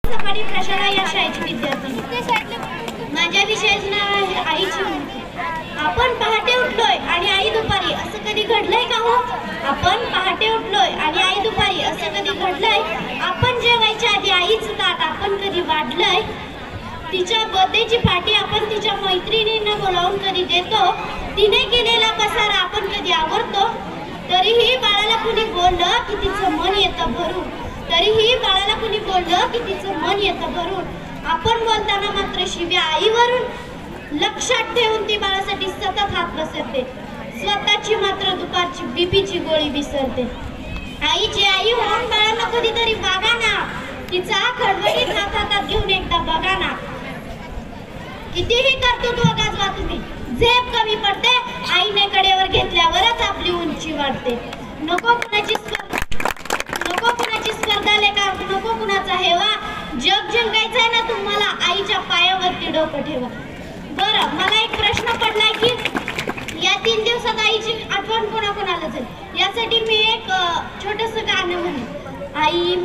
सकाळी प्रशाला या शाळेची विद्यार्थी. माझ्या विषयाचे नाव आहे आईची मुलगी. आपण पहाटे उठलोय आणि आई दुपारी, असं कधी घडलंय का हो? आपण पहाटे उठलोय आणि आई दुपारी, असं कधी घडलंय? आपण जेवायच्या आधी आईच ताट आपण कधी वाढलंय? तिच्या बर्थडेची पार्टी आपण तिच्या मैत्रिणींना बोलावून कधी देतो? तिने केलेला पसारा आपण कधी आवरतो? तरीही बाळाला कुणी बोललं की तिचं मन येतं भरून. तरीही बाळाला कुणी बोललं की तिचं मन येतं भरून. आपण बोलताना मात्र शिव्या आईवरून. लक्षात ठेवून ती बाळासाठी सतत हात बसरते. स्वतःची मात्र दुपारची बीपीची गोळी विसरते. आईची आई होऊन बाळाला कधीतरी बघा ना. तिचा खडबडीत हात हातात घेऊन एकदा बघा ना. कितीही कर्तृत्व गाजवा तुम्ही, झेप कमी पडते. आईने कडेवर घेतल्यावरच आपली उंची वाढते. नको कुणाची स्पर्धा लेका, नको कुणाचा हेवा. जग जिंकायचंय ना तुम्हाला, आईच्या पायावरती डोकं ठेवा. बरं, मला एक प्रश्न पडलाय की या 3 दिवसात आईची आठवण कोणाकोणाला जाईल, यासाठी मी एक छोटंसं गाणं म्हणेन. आई